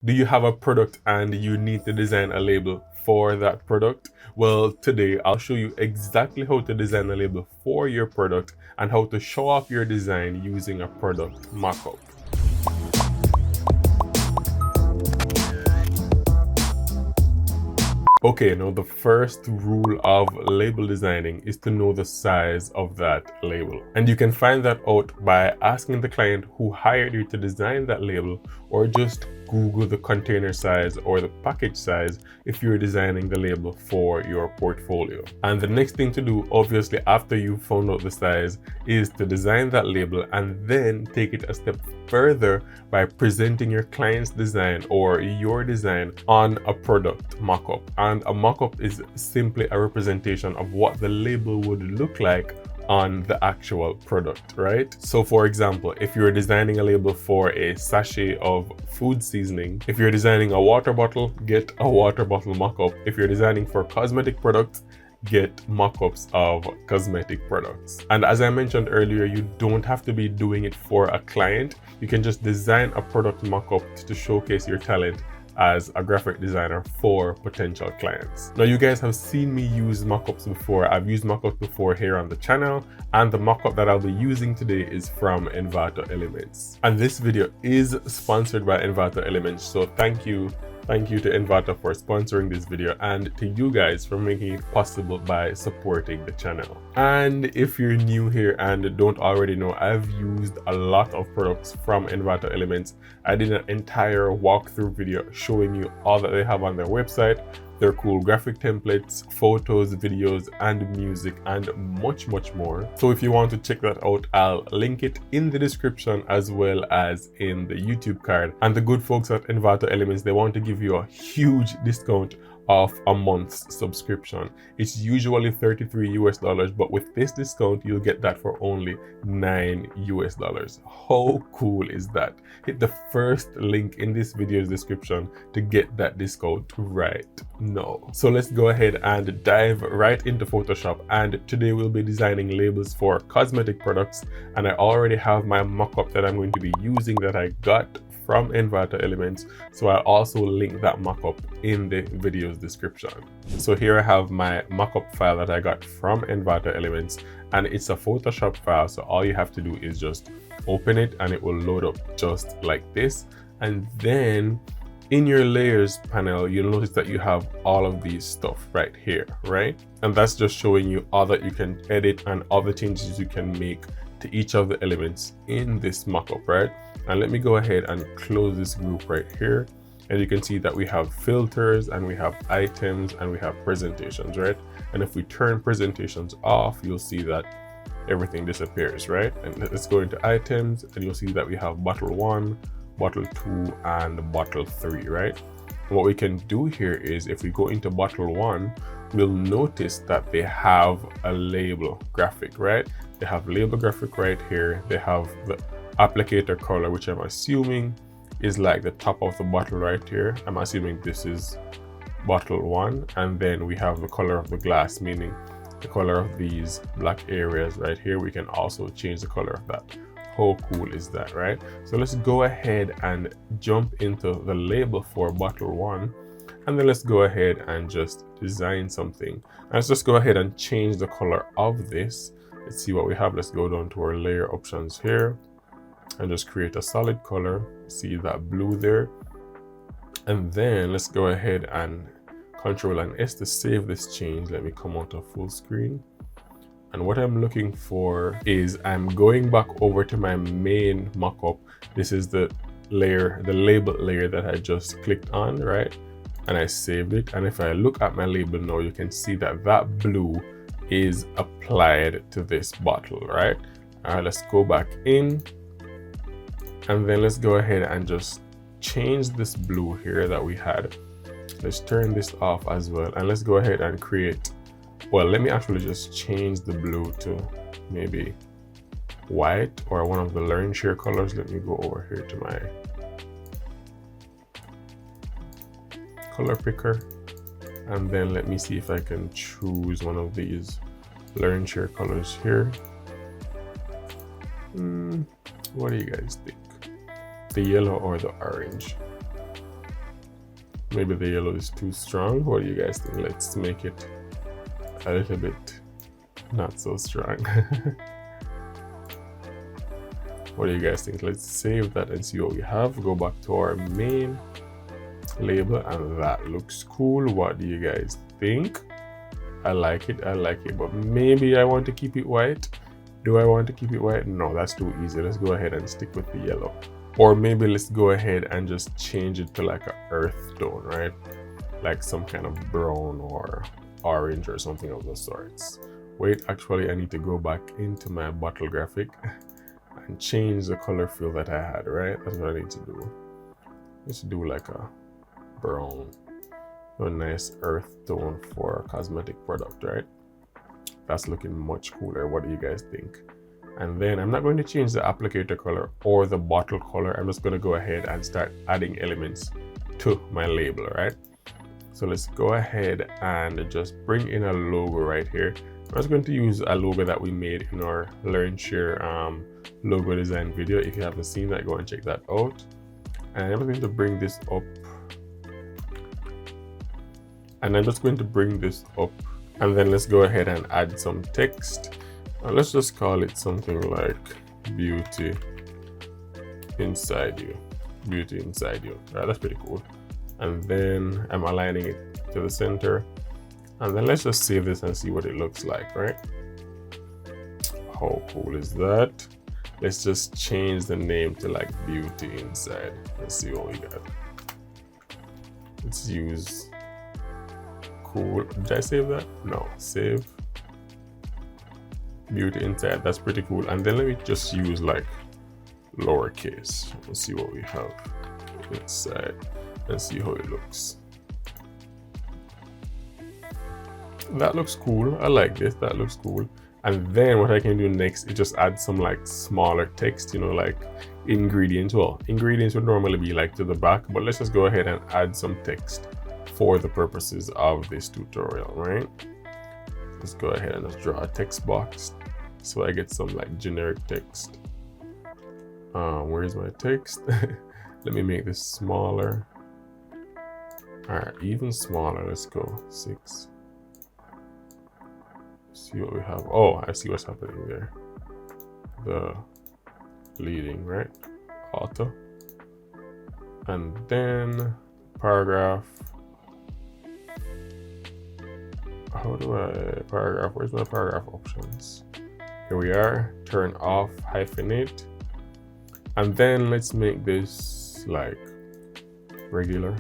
Do you have a product and you need to design a label for that product? Well, today I'll show you exactly how to design a label for your product and how to show off your design using a product mockup. Okay, now the first rule of label designing is to know the size of that label. And you can find that out by asking the client who hired you to design that label, or just Google the container size or the package size if you're designing the label for your portfolio. And the next thing to do, obviously, after you've found out the size, is to design that label and then take it a step further by presenting your client's design or your design on a product mockup. And a mockup is simply a representation of what the label would look like on the actual product, right? So for example, if you're designing a label for a sachet of food seasoning, if you're designing a water bottle, get a water bottle mockup. If you're designing for cosmetic products, get mockups of cosmetic products. And as I mentioned earlier, you don't have to be doing it for a client. You can just design a product mockup to showcase your talent as a graphic designer for potential clients. Now, you guys have seen me use mockups before. I've used mockups before here on the channel, and the mockup that I'll be using today is from Envato Elements. And this video is sponsored by Envato Elements, so thank you to Envato for sponsoring this video, and to you guys for making it possible by supporting the channel. And if you're new here and don't already know, I've used a lot of products from Envato Elements. I did an entire walkthrough video showing you all that they have on their website, their cool graphic templates, photos, videos, and music, and much more. So if you want to check that out, I'll link it in the description as well as in the YouTube card. And the good folks at Envato Elements, they want to give you a huge discount off a month's subscription. It's usually $33 US, but with this discount, you'll get that for only $9 US. How cool is that? Hit the first link in this video's description to get that discount right now. So let's go ahead and dive right into Photoshop. And today we'll be designing labels for cosmetic products. And I already have my mockup that I'm going to be using that I got from Envato Elements, so I'll also link that mockup in the video's description. So here I have my mockup file that I got from Envato Elements, and it's a Photoshop file, so all you have to do is just open it and it will load up just like this. And then in your layers panel, you'll notice that you have all of these stuff right here, right? And that's just showing you all that you can edit and all the changes you can make to each of the elements in this mockup, right? And let me go ahead and close this group right here. And you can see that we have filters and we have items and we have presentations, right? And if we turn presentations off, you'll see that everything disappears, right? And let's go into items and you'll see that we have bottle 1, bottle 2, and bottle 3, right? And what we can do here is if we go into bottle 1, we'll notice that they have a label graphic, right? They have label graphic right here. They have the applicator color, which I'm assuming is like the top of the bottle right here. I'm assuming this is bottle 1. And then we have the color of the glass, meaning the color of these black areas right here. We can also change the color of that. How cool is that, right? So let's go ahead and jump into the label for bottle 1. And then let's go ahead and just design something. And let's just go ahead and change the color of this. Let's see what we have. Let's go down to our layer options here and just create a solid color. See that blue there. And then let's go ahead and Control and S to save this change. Let me come out of full screen. And what I'm looking for is I'm going back over to my main mockup. This is the layer, the label layer that I just clicked on, right? And I saved it. And if I look at my label now, you can see that that blue is applied to this bottle, right? All right, let's go back in. And then let's go ahead and just change this blue here that we had. Let's turn this off as well. And let's go ahead and create, well, let me actually just change the blue to maybe white or one of the learn share colors. Let me go over here to my color picker. And then let me see if I can choose one of these learn share colors here. What do you guys think? The yellow or the orange? Maybe the yellow is too strong. What do you guys think? Let's make it a little bit not so strong. What do you guys think? Let's save that and see what we have. Go back to our main label, and that looks cool. What do you guys think? I like it, but maybe I want to keep it white. Do I want to keep it white? No, that's too easy. Let's go ahead and stick with the yellow. Or maybe let's go ahead and just change it to like an earth tone, right? Like some kind of brown or orange or something of the sorts. Wait, actually I need to go back into my bottle graphic and change the color fill that I had, right? That's what I need to do. Let's do like a brown, a nice earth tone for a cosmetic product, right? That's looking much cooler. What do you guys think? And then I'm not going to change the applicator color or the bottle color. I'm just going to go ahead and start adding elements to my label, right? So let's go ahead and just bring in a logo right here. I'm just going to use a logo that we made in our Learn Share logo design video. If you haven't seen that, go and check that out. And I'm going to bring this up. And I'm just going to bring this up. And then let's go ahead and add some text. Let's just call it something like beauty inside you. Beauty inside you. Right, that's pretty cool. And then I'm aligning it to the center. And then let's just save this and see what it looks like, right? How cool is that? Let's just change the name to like beauty inside. Let's see what we got. Let's use cool. Did I save that? No, save beauty inside. That's pretty cool. And then let me just use like lowercase. Let's see what we have inside and see how it looks. That looks cool. I like this. That looks cool. And then what I can do next is just add some like smaller text, you know, like ingredients. Well, ingredients would normally be like to the back, but let's just go ahead and add some text for the purposes of this tutorial, right? Let's go ahead and just draw a text box so I get some like generic text. Where's my text? Let me make this smaller. All right, even smaller. Let's go 6. See what we have. Oh, I see what's happening there. The leading, right? Auto. And then paragraph. How do I paragraph? Where's my paragraph options? Here we are. Turn off hyphenate. And then let's make this like regular.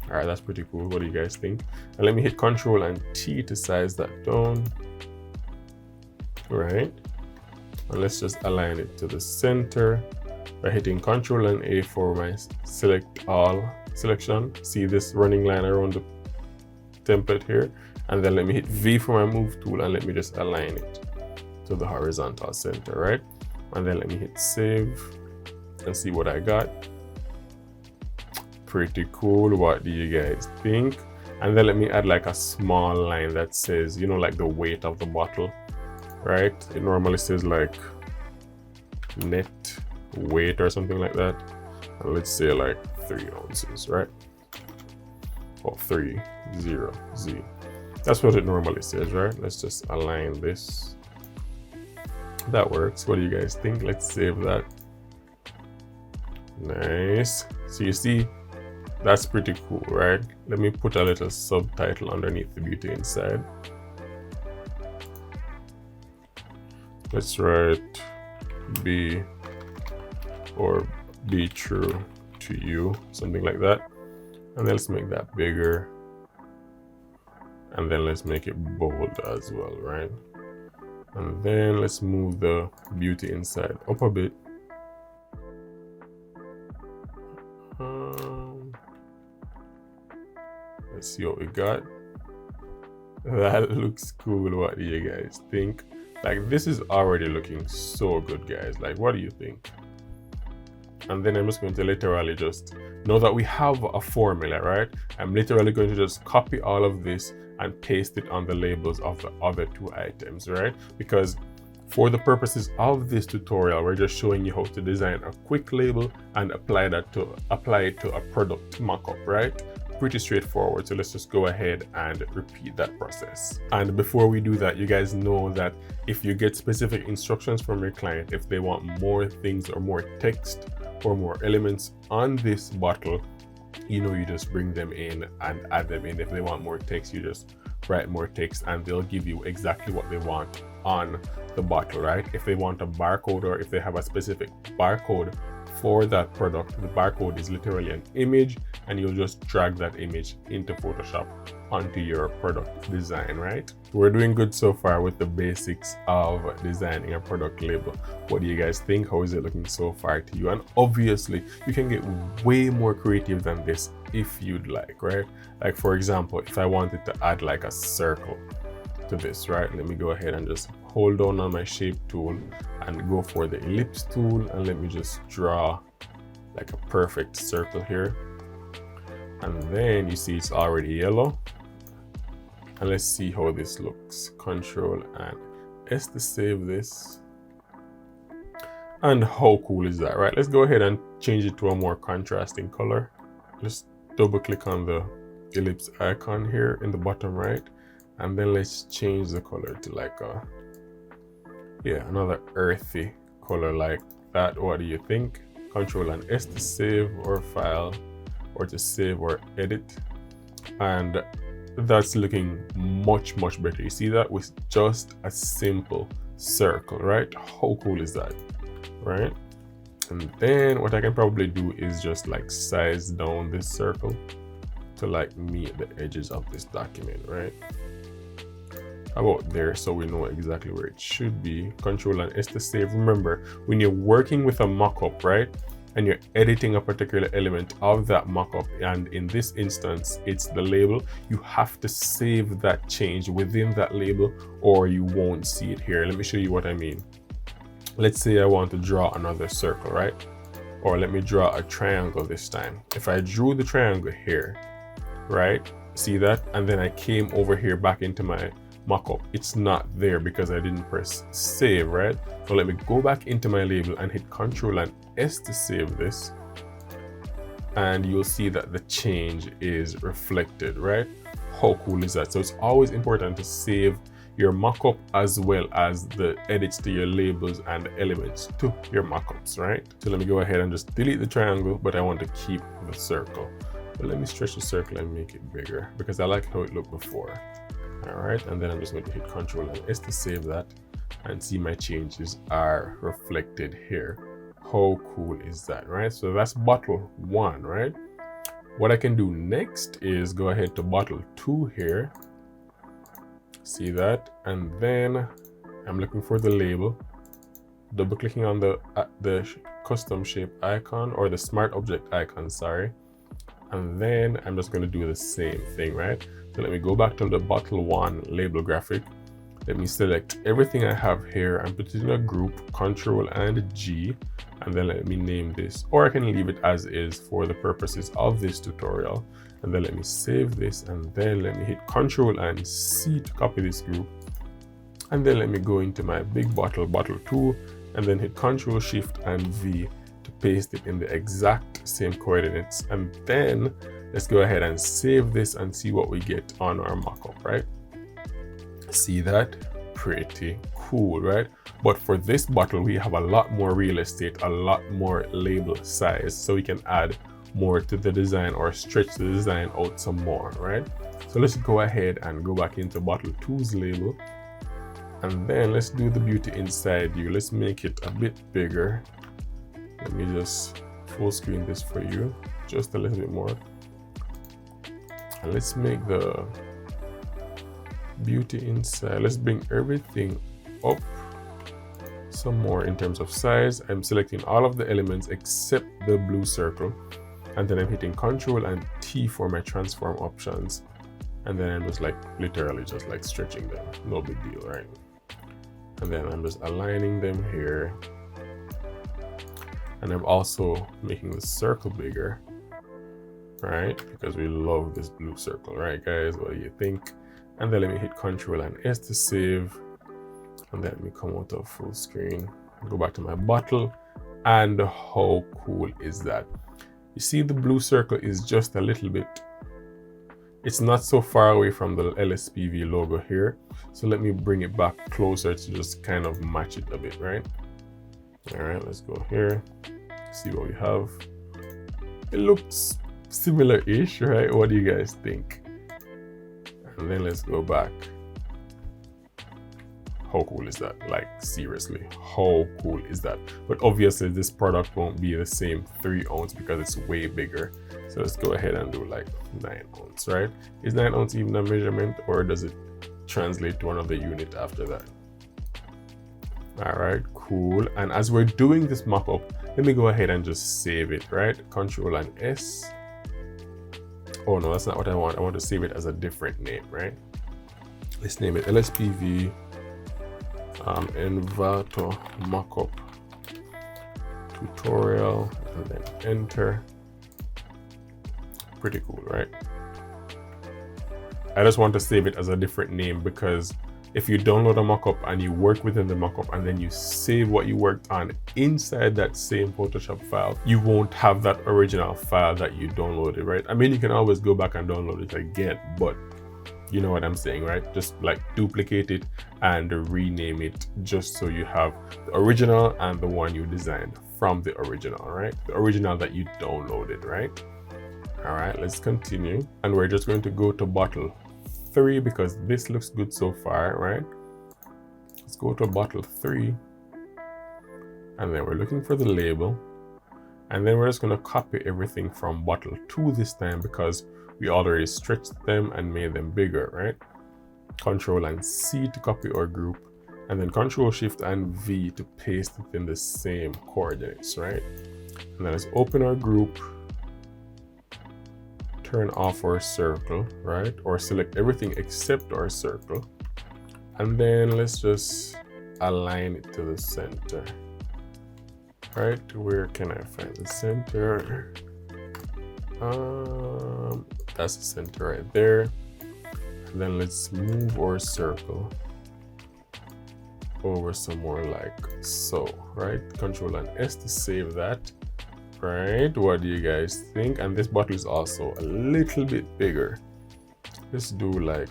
All right, that's pretty cool. What do you guys think? And let me hit Control and T to size that down. All right. And let's just align it to the center by hitting Control and A for my select all selection. See this running line around the template here. And then let me hit V for my move tool and let me just align it to the horizontal center, right? And then let me hit save and see what I got. Pretty cool. What do you guys think? And then let me add like a small line that says, you know, like the weight of the bottle, right? It normally says like net weight or something like that. And let's say like 3 ounces, right? Or 30 Z. That's what it normally says, right? Let's just align this. That works. What do you guys think? Let's save that. Nice. So you see, that's pretty cool, right? Let me put a little subtitle underneath the beauty inside. Let's write be true to you, something like that. And then let's make that bigger. And then let's make it bold as well, right? And then let's move the beauty inside up a bit. Let's see what we got. That looks cool. What do you guys think? Like, this is already looking so good, guys. Like, what do you think? And then I'm just going to literally just, know that we have a formula, right? I'm literally going to just copy all of this and paste it on the labels of the other 2 items, right? Because for the purposes of this tutorial, we're just showing you how to design a quick label and apply it to a product mockup, right? pretty straightforward. So let's just go ahead and repeat that process. And before we do that, you guys know that if you get specific instructions from your client, if they want more things or more text or more elements on this bottle, you know, you just bring them in and add them in. If they want more text, you just write more text and they'll give you exactly what they want on the bottle, right? If they want a barcode or if they have a specific barcode for that product, the barcode is literally an image and you'll just drag that image into Photoshop onto your product design, right? We're doing good so far with the basics of designing a product label. What do you guys think? How is it looking so far to you? And obviously you can get way more creative than this if you'd like, right? Like for example, if I wanted to add like a circle to this, right? Let me go ahead and just hold down on my shape tool and go for the ellipse tool, and let me just draw like a perfect circle here. And then you see it's already yellow. And let's see how this looks. Control and S to save this. And how cool is that, right? Let's go ahead and change it to a more contrasting color. Just double click on the ellipse icon here in the bottom right. And then let's change the color to like a, yeah, another earthy color like that. What do you think? Control and S to save or file, or to save or edit. And that's looking much better. You see that with just a simple circle, right? How cool is that, right? And then what I can probably do is just like size down this circle to like meet the edges of this document, right? About there, so we know exactly where it should be. Control and S to save. Remember, when you're working with a mockup, right, and you're editing a particular element of that mockup, and in this instance it's the label, you have to save that change within that label or you won't see it here. Let me show you what I mean. Let's say I want to draw another circle, right? Or let me draw a triangle this time. If I drew the triangle here, right, see that, and then I came over here back into my mockup, it's not there because I didn't press save, right? So let me go back into my label and hit Control and S to save this, and you'll see that the change is reflected, right? How cool is that? So it's always important to save your mockup as well as the edits to your labels and elements to your mockups, right? So let me go ahead and just delete the triangle, but I want to keep the circle. But let me stretch the circle and make it bigger because I like how it looked before. All right, and then I'm just going to hit Control and S to save that and see my changes are reflected here. How cool is that, right? So that's bottle 1, right? What I can do next is go ahead to bottle 2 here. See that? And then I'm looking for the label, double clicking on the custom shape icon or the smart object icon, sorry. And then I'm just going to do the same thing, right? So let me go back to the bottle 1 label graphic. Let me select everything I have here and put it in a group, Control and G, and then let me name this, or I can leave it as is for the purposes of this tutorial. And then let me save this, and then let me hit Control and C to copy this group. And then let me go into my big bottle, bottle 2, and then hit Control Shift and V to paste it in the exact same coordinates. And then let's go ahead and save this and see what we get on our mockup, right? See that? Pretty cool, right? But for this bottle, we have a lot more real estate, a lot more label size, so we can add more to the design or stretch the design out some more, right? So let's go ahead and go back into bottle 2's label, and then let's do the beauty inside you. Let's make it a bit bigger. Let me just full screen this for you just a little bit more. And let's make the beauty inside, let's bring everything up some more in terms of size. I'm selecting all of the elements except the blue circle, and then I'm hitting Control and T for my transform options, and then I'm just like literally just like stretching them, no big deal, right? And then I'm just aligning them here, and I'm also making the circle bigger, right? Because we love this blue circle, right guys? What do you think? And then let me hit Control and S to save, and then let me come out of full screen, go back to my bottle, and how cool is that? You see the blue circle is just a little bit It's not so far away from the LSPV logo here. So let me bring it back closer to just kind of match it a bit, right? All right, let's go here, see what we have. It looks similar-ish, right? What do you guys think? And then let's go back. How cool is that? Like, seriously, how cool is that? But obviously this product won't be the same 3 ounce because it's way bigger. So let's go ahead and do like 9 ounce, right? Is 9 ounce even a measurement, or does it translate to another unit after that? All right, cool. And as we're doing this mock-up, let me go ahead and just save it, right? Control and S. Oh no, that's not what I want. I want to save it as a different name, right? Let's name it LSPV Envato Mockup Tutorial, and then enter. Pretty cool, right? I just want to save it as a different name because if you download a mockup and you work within the mockup and then you save what you worked on inside that same Photoshop file, you won't have that original file that you downloaded, right? I mean, you can always go back and download it again, but you know what I'm saying, right? Just like duplicate it and rename it just so you have the original and the one you designed from the original, right? The original that you downloaded, right? All right, let's continue. And we're just going to go to bottle 3 because this looks good so far, right? Let's go to bottle 3. And then we're looking for the label. And then we're just going to copy everything from bottle 2 this time because we already stretched them and made them bigger, right? Control and C to copy or group, and then Control Shift and V to paste it in the same coordinates, right? And then let's open our group, turn off our circle, right? Or select everything except our circle. And then let's just align it to the center, right? Where can I find the center? That's the center right there. And then let's move our circle over somewhere like so, right? Control and S to save that, right? What do you guys think? And this bottle is also a little bit bigger. Let's do like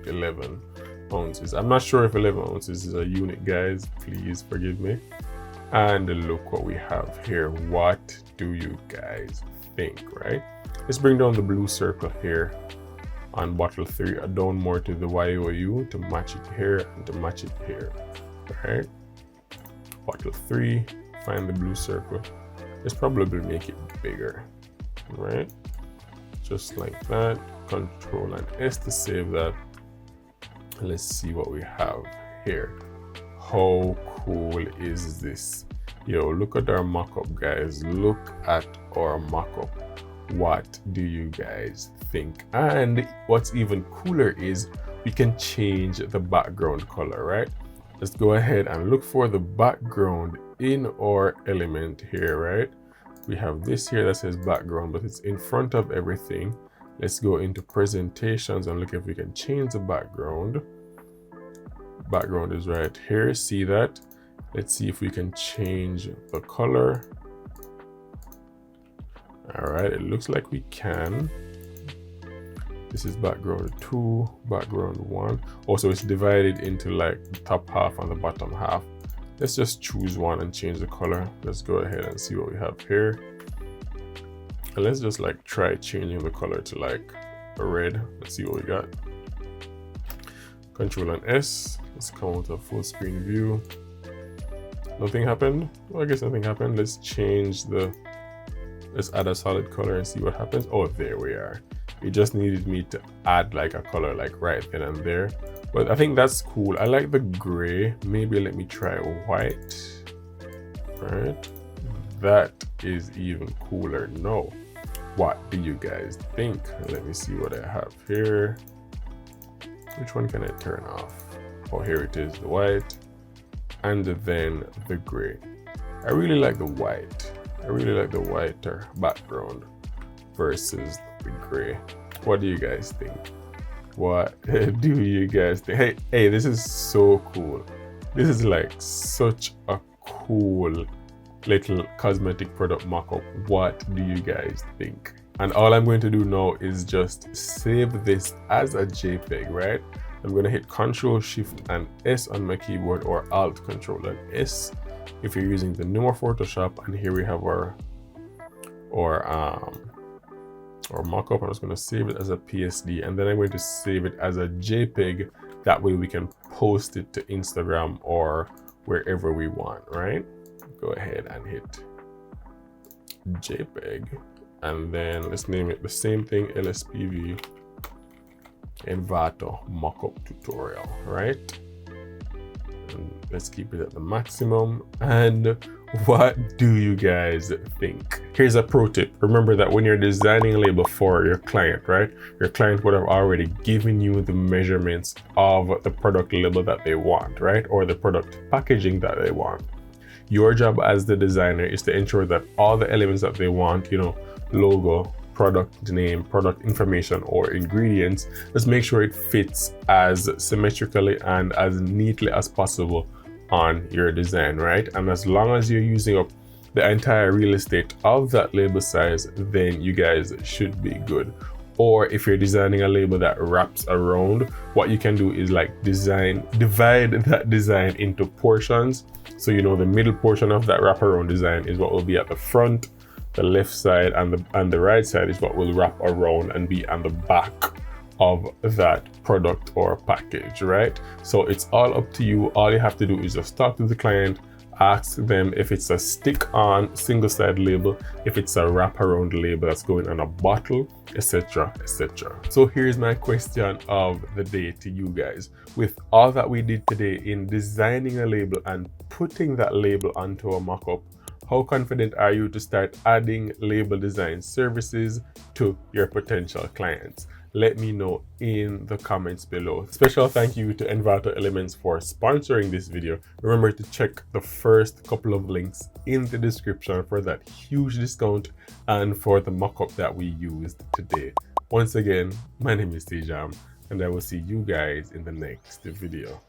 11 ounces. I'm not sure if 11 ounces is a unit, guys. Please forgive me. And look what we have here. What do you guys think, right? Let's bring down the blue circle here on bottle 3, down more to the YOU to match it here and to match it here, right? Bottle 3, find the blue circle. Let's probably make it bigger, right? Just like that. Control and S to save that. Let's see what we have here. How cool is this? Yo, look at our mockup, guys. Look at our mockup. What do you guys think? And what's even cooler is we can change the background color, right? Let's go ahead and look for the background in our element here, right? We have this here that says background, but it's in front of everything. Let's go into presentations and look if we can change the background. Background is right here. See that? Let's see if we can change the color. All right, it looks like we can. This is background 2, background 1. Also, it's divided into like the top half and the bottom half. Let's just choose one and change the color. Let's go ahead and see what we have here. And let's just like try changing the color to like a red. Let's see what we got. Control and S. Let's come out of full screen view. Nothing happened. Well, I guess nothing happened. Let's add a solid color and see what happens. Oh, there we are. It just needed me to add like a color like right then and there. But I think that's cool. I like the gray. Maybe let me try white. All right. That is even cooler. No. What do you guys think? Let me see what I have here. Which one can I turn off? Oh, here it is, the white. And then the gray. I really like the white. I really like the whiter background versus the gray. What do you guys think? What do you guys think? Hey, this is so cool. This is like such a cool little cosmetic product mock-up. What do you guys think? And all I'm going to do now is just save this as a JPEG, right? I'm going to hit Control Shift and S on my keyboard, or Alt Control and S if you're using the newer Photoshop. And here we have our mockup. I'm just going to save it as a PSD, and then I'm going to save it as a JPEG. That way we can post it to Instagram or wherever we want, right? Go ahead and hit JPEG, and then let's name it the same thing, LSPV Envato mockup tutorial, right? And let's keep it at the maximum. And what do you guys think? Here's a pro tip. Remember that when you're designing a label for your client, right? Your client would have already given you the measurements of the product label that they want, right? Or the product packaging that they want. Your job as the designer is to ensure that all the elements that they want, you know, logo, product name, product information, or ingredients, just make sure it fits as symmetrically and as neatly as possible on your design, right? And as long as you're using up the entire real estate of that label size, then you guys should be good. Or if you're designing a label that wraps around, what you can do is like divide that design into portions. So you know the middle portion of that wraparound design is what will be at the front, the left side and the right side is what will wrap around and be on the back of that product or package, right? So it's all up to you. All you have to do is just talk to the client, ask them if it's a stick-on single-side label, if it's a wraparound label that's going on a bottle, etc., etc. So here's my question of the day to you guys. With all that we did today in designing a label and putting that label onto a mock-up, how confident are you to start adding label design services to your potential clients? Let me know in the comments below. Special thank you to Envato Elements for sponsoring this video. Remember to check the first couple of links in the description for that huge discount and for the mockup that we used today. Once again, my name is Cjam, and I will see you guys in the next video.